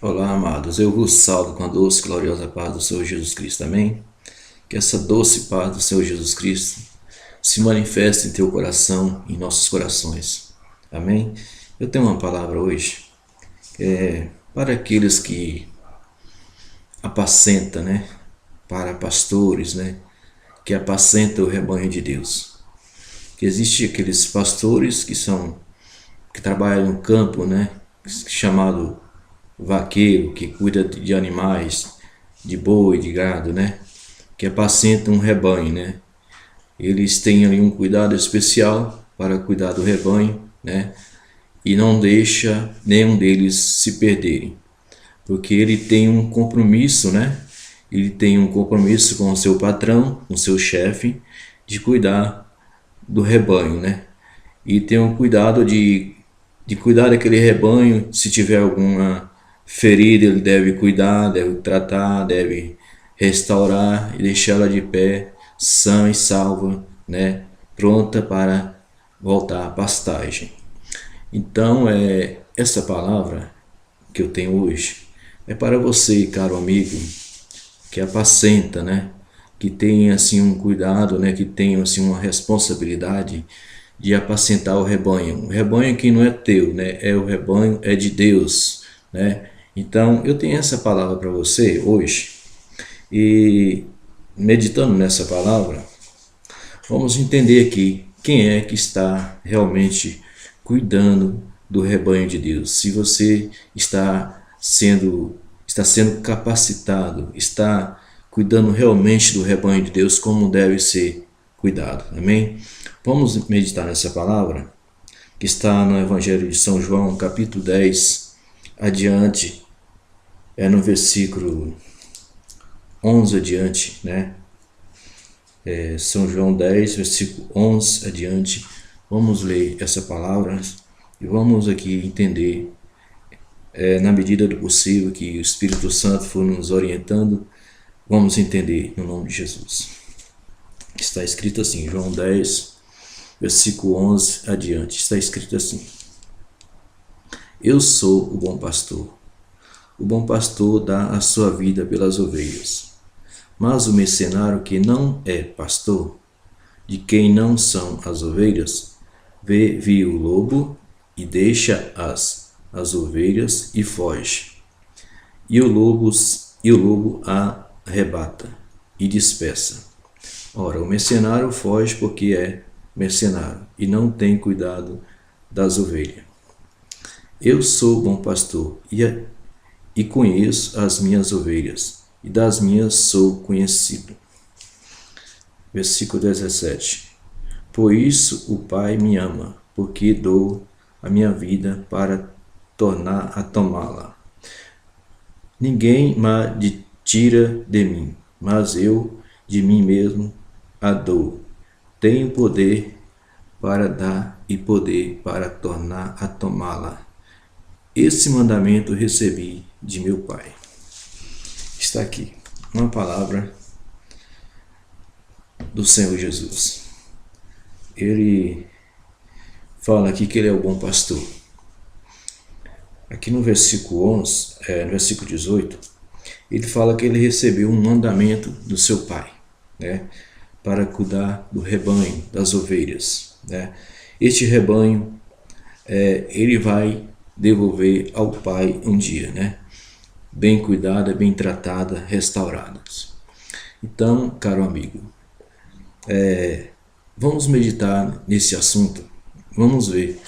Olá, amados. Eu vos salvo com a doce e gloriosa paz do Senhor Jesus Cristo. Amém? Que essa doce paz do Senhor Jesus Cristo se manifeste em teu coração, em nossos corações. Amém? Eu tenho uma palavra hoje para aqueles que apacentam, né? Para pastores, né? Que apacentam o rebanho de Deus. Que existe aqueles pastores que trabalham no campo, né? Chamado vaqueiro, que cuida de animais, de boi, de gado, né? Que apacenta um rebanho, né? Eles têm ali um cuidado especial para cuidar do rebanho, né? E não deixa nenhum deles se perderem, porque ele tem um compromisso, né? Ele tem um compromisso com o seu patrão, com o seu chefe, de cuidar do rebanho, né? E tem um cuidado de cuidar daquele rebanho. Se tiver alguma ferida, ele deve cuidar, deve tratar, deve restaurar e deixá-la de pé, sã e salva, né? Pronta para voltar à pastagem. Então, essa palavra que eu tenho hoje é para você, caro amigo, que apacenta, né? Que tem assim um cuidado, né? Que tem assim uma responsabilidade de apacentar o rebanho. O rebanho que não é teu, né? O rebanho é de Deus, né? Então, eu tenho essa palavra para você hoje e meditando nessa palavra, vamos entender aqui quem é que está realmente cuidando do rebanho de Deus. Se você está sendo capacitado, está cuidando realmente do rebanho de Deus como deve ser cuidado. Amém? Vamos meditar nessa palavra que está no Evangelho de São João, capítulo 10, adiante, no versículo 11 adiante, né? São João 10, versículo 11 adiante. Vamos ler essa palavra e vamos aqui entender, na medida do possível que o Espírito Santo for nos orientando, vamos entender no nome de Jesus. Está escrito assim, João 10, versículo 11 adiante, está escrito assim: Eu sou o bom pastor. O bom pastor dá a sua vida pelas ovelhas. Mas o mercenário que não é pastor, de quem não são as ovelhas, vê o lobo e deixa as ovelhas e foge. E o lobo a arrebata e dispersa. Ora, o mercenário foge porque é mercenário e não tem cuidado das ovelhas. Eu sou o bom pastor e conheço as minhas ovelhas, e das minhas sou conhecido. Versículo 17. Por isso o Pai me ama, porque dou a minha vida para tornar a tomá-la. Ninguém me tira de mim, mas eu de mim mesmo a dou. Tenho poder para dar e poder para tornar a tomá-la. Esse mandamento recebi de meu Pai. Está aqui uma palavra do Senhor Jesus. Ele fala aqui que ele é o bom pastor. Aqui no versículo 11, no versículo 18, ele fala que ele recebeu um mandamento do seu Pai, né, para cuidar do rebanho, das ovelhas, né. Este rebanho, ele vai devolver ao Pai um dia, né, bem cuidada, bem tratada, restauradas. Então, caro amigo, vamos meditar nesse assunto. Vamos ver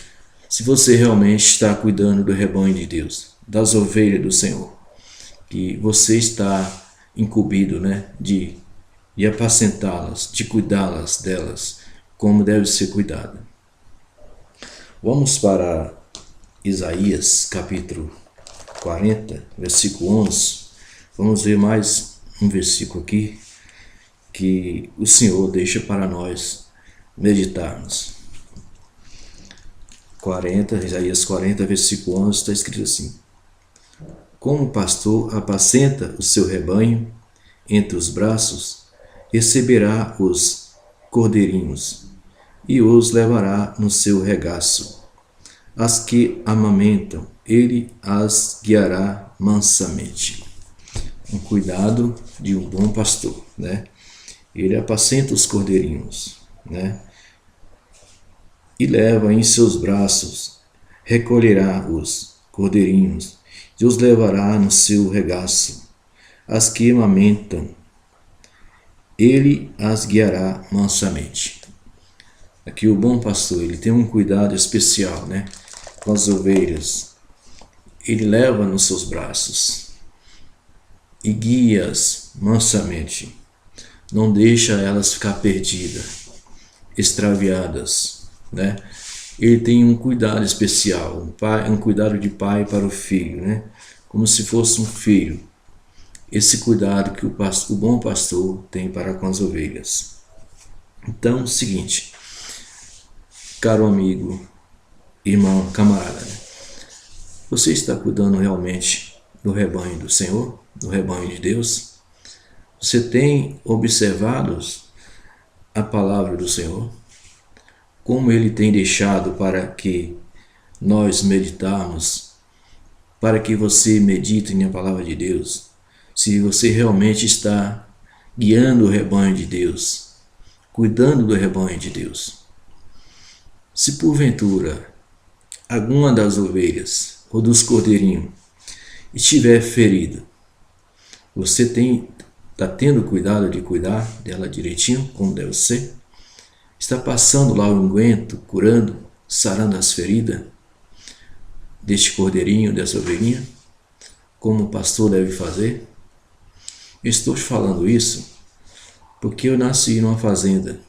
se você realmente está cuidando do rebanho de Deus, das ovelhas do Senhor, que você está incumbido, né, de apacentá-las, de cuidá-las delas, como deve ser cuidada. Vamos para Isaías, capítulo 40, versículo 11. Vamos ver mais um versículo aqui que o Senhor deixa para nós meditarmos. Isaías 40, versículo 11, está escrito assim: Como o pastor apacenta o seu rebanho, entre os braços receberá os cordeirinhos e os levará no seu regaço. As que amamentam ele as guiará mansamente. Um cuidado de um bom pastor, né? Ele apacenta os cordeirinhos, né? E leva em seus braços, recolherá os cordeirinhos e os levará no seu regaço. As que amamentam, ele as guiará mansamente. Aqui o bom pastor, ele tem um cuidado especial, né, com as ovelhas. Ele leva nos seus braços e guia-as mansamente. Não deixa elas ficar perdidas, extraviadas, né? Ele tem um cuidado especial, um cuidado de pai para o filho, né? Como se fosse um filho. Esse cuidado que o bom pastor tem para com as ovelhas. Então, é o seguinte, caro amigo, irmão, camarada, né? Você está cuidando realmente do rebanho do Senhor, do rebanho de Deus? Você tem observado a palavra do Senhor? Como Ele tem deixado para que nós meditarmos, para que você medite na palavra de Deus? Se você realmente está guiando o rebanho de Deus, cuidando do rebanho de Deus. Se porventura alguma das ovelhas ou dos cordeirinhos estiver ferida, você está tendo cuidado de cuidar dela direitinho, como deve ser? Está passando lá o unguento, curando, sarando as feridas deste cordeirinho, dessa ovelhinha, como o pastor deve fazer? Eu estou te falando isso porque eu nasci numa fazenda,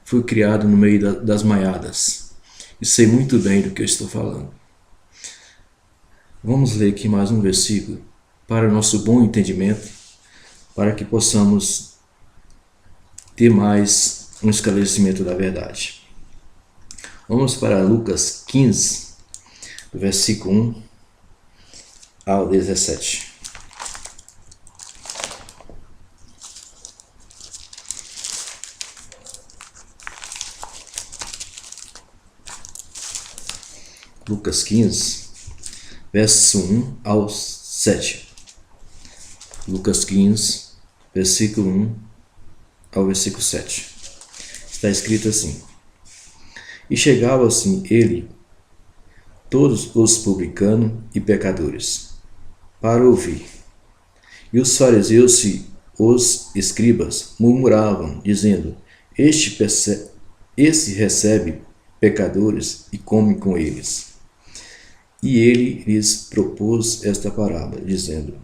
fui criado no meio das maiadas e sei muito bem do que eu estou falando. Vamos ler aqui mais um versículo para o nosso bom entendimento, para que possamos ter mais um esclarecimento da verdade. Vamos para Lucas 15, do versículo 1 ao 17. Lucas 15, verso 1 ao 7. Lucas 15, versículo 1 ao versículo 7. Está escrito assim: E chegava-se ele, todos os publicanos e pecadores, para ouvir. E os fariseus e os escribas murmuravam, dizendo: Este recebe pecadores e come com eles. E ele lhes propôs esta parábola, dizendo: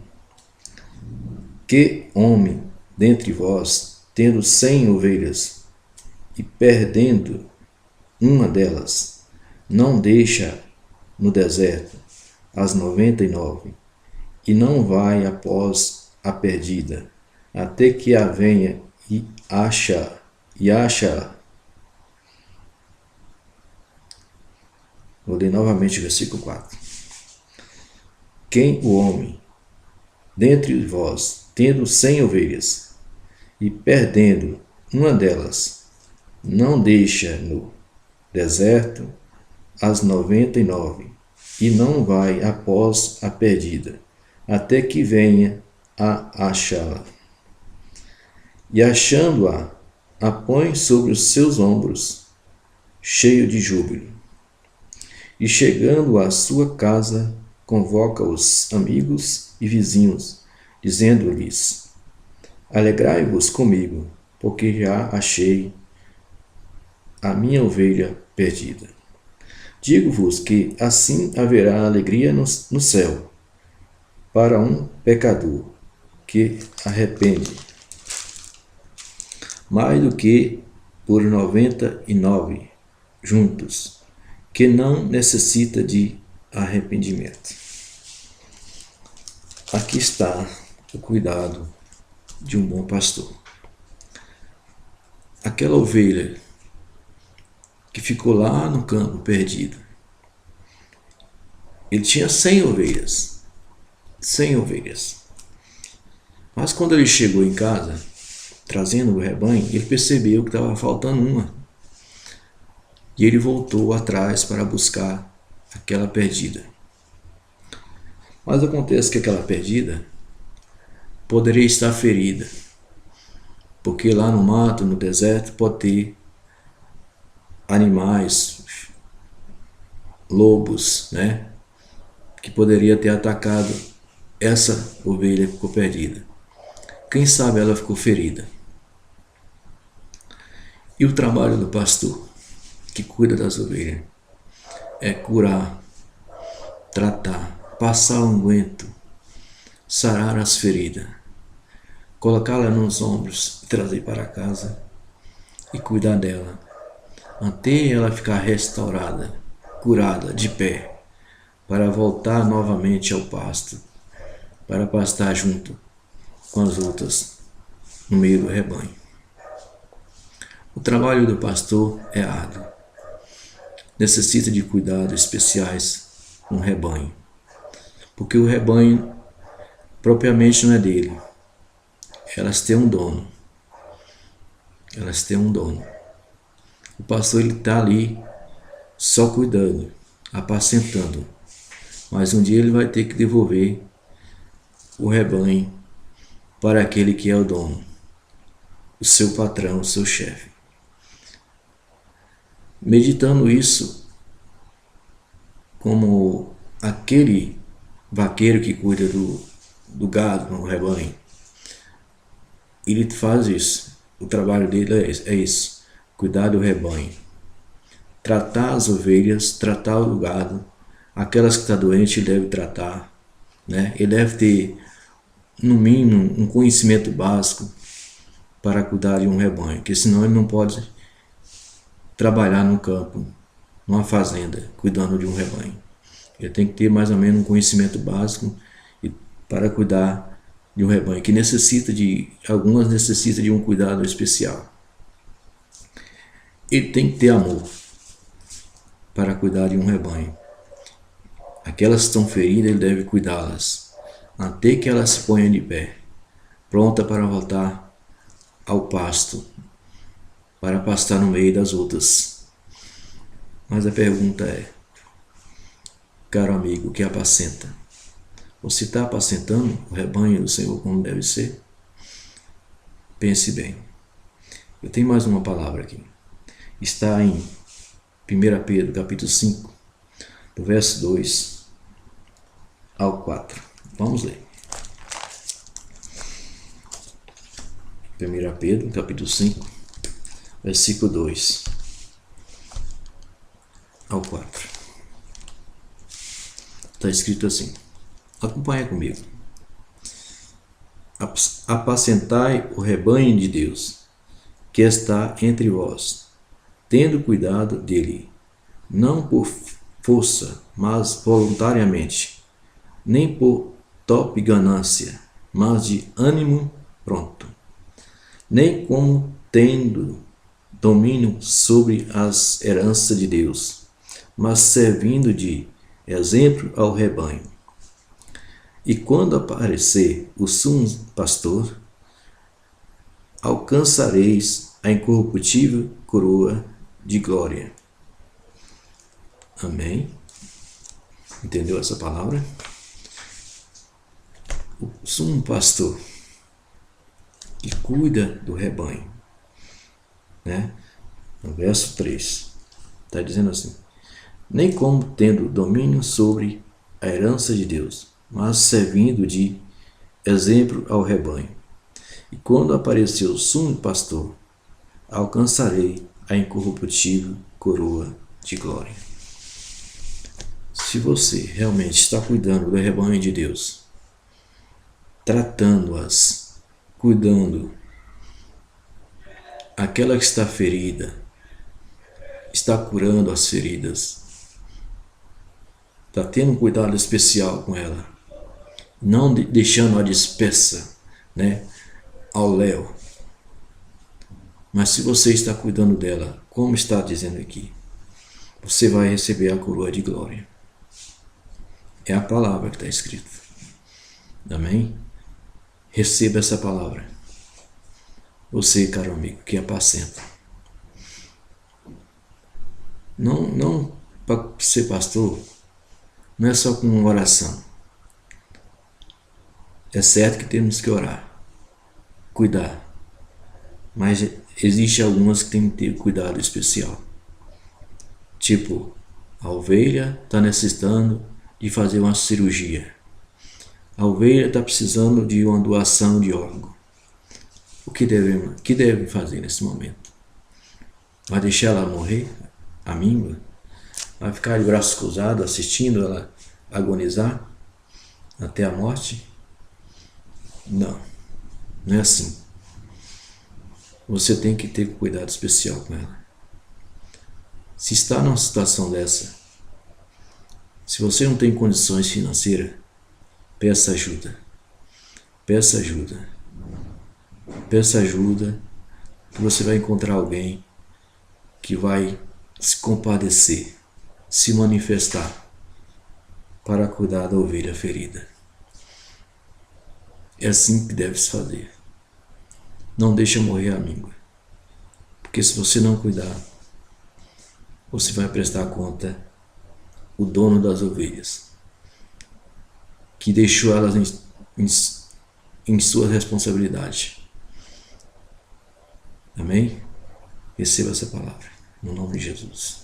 Que homem dentre vós, tendo 100 ovelhas, e perdendo uma delas, não deixa no deserto as 99, e não vai após a perdida, até que a venha e acha. Vou ler novamente o versículo 4. Quem o homem dentre vós, tendo 100 ovelhas, e perdendo uma delas, não deixa no deserto as 99, e não vai após a perdida, até que venha a achá-la. E achando-a, a põe sobre os seus ombros, cheio de júbilo. E chegando à sua casa, convoca os amigos e vizinhos, dizendo-lhes: Alegrai-vos comigo, porque já achei a minha ovelha perdida. Digo-vos que assim haverá alegria no céu para um pecador que arrepende, mais do que por 99 juntos, que não necessita de arrependimento. Aqui está o cuidado de um bom pastor. Aquela ovelha que ficou lá no campo perdido, ele tinha 100 ovelhas, 100 ovelhas. Mas quando ele chegou em casa, trazendo o rebanho, ele percebeu que estava faltando uma. E ele voltou atrás para buscar aquela perdida. Mas acontece que aquela perdida poderia estar ferida, porque lá no mato, no deserto, pode ter animais, lobos, né, que poderia ter atacado essa ovelha que ficou perdida. Quem sabe ela ficou ferida. E o trabalho do pastor, que cuida das ovelhas, é curar, tratar, passar unguento, sarar as feridas, colocá-la nos ombros e trazer para casa e cuidar dela, até ela ficar restaurada, curada, de pé, para voltar novamente ao pasto, para pastar junto com as outras no meio do rebanho. O trabalho do pastor é árduo. Necessita de cuidados especiais com o rebanho, porque o rebanho propriamente não é dele. Elas têm um dono. Elas têm um dono. O pastor está ali só cuidando, apacentando. Mas um dia ele vai ter que devolver o rebanho para aquele que é o dono, o seu patrão, o seu chefe. Meditando isso, como aquele vaqueiro que cuida do gado no rebanho, ele faz isso. O trabalho dele é isso: cuidar do rebanho, tratar as ovelhas, tratar o gado, aquelas que estão doentes ele deve tratar, né? Ele deve ter, no mínimo, um conhecimento básico para cuidar de um rebanho, porque senão ele não pode trabalhar no campo, numa fazenda, cuidando de um rebanho. Ele tem que ter mais ou menos um conhecimento básico para cuidar de um rebanho, que algumas necessitam de um cuidado especial. Ele tem que ter amor para cuidar de um rebanho. Aquelas que estão feridas, ele deve cuidá-las, até que elas se ponham de pé, pronta para voltar ao pasto, para pastar no meio das outras. Mas a pergunta é, caro amigo que apacenta, você está apacentando o rebanho do Senhor como deve ser? Pense bem. Eu tenho mais uma palavra aqui. Está em 1 Pedro, capítulo 5, do verso 2 ao 4. Vamos ler. 1 Pedro, capítulo 5, versículo 2 ao 4. Está escrito assim. Acompanha comigo. Apacentai o rebanho de Deus, que está entre vós, tendo cuidado dele, não por força, mas voluntariamente, nem por top ganância, mas de ânimo pronto, nem como tendo domínio sobre as heranças de Deus, mas servindo de exemplo ao rebanho. E quando aparecer o sumo pastor, alcançareis a incorruptível coroa de glória. Amém? Entendeu essa palavra? O sumo pastor que cuida do rebanho, né? No verso 3, está dizendo assim: nem como tendo domínio sobre a herança de Deus, mas servindo de exemplo ao rebanho. E quando aparecer o sumo pastor, alcançarei a incorruptível coroa de glória. Se você realmente está cuidando do rebanho de Deus, tratando-as, cuidando, aquela que está ferida, está curando as feridas, está tendo um cuidado especial com ela, não deixando-a dispersa, né, ao léu. Mas se você está cuidando dela, como está dizendo aqui, você vai receber a coroa de glória. É a palavra que está escrita. Amém? Receba essa palavra. Você, caro amigo, que apacenta. Não para ser pastor, não é só com uma oração. É certo que temos que orar, cuidar, mas existe algumas que têm que ter cuidado especial. Tipo, a ovelha está necessitando de fazer uma cirurgia. A ovelha está precisando de uma doação de órgão. O que deve fazer nesse momento? Vai deixar ela morrer, a míngua? Vai ficar de braços cruzados assistindo ela agonizar até a morte? Não, não é assim. Você tem que ter cuidado especial com ela. Se está numa situação dessa, se você não tem condições financeiras, peça ajuda. Peça ajuda. Peça ajuda, que você vai encontrar alguém que vai se compadecer, se manifestar para cuidar da ovelha ferida. É assim que deve se fazer. Não deixa morrer a míngua, porque se você não cuidar, você vai prestar conta o dono das ovelhas, que deixou elas em sua responsabilidade. Amém? Receba essa palavra, no nome de Jesus.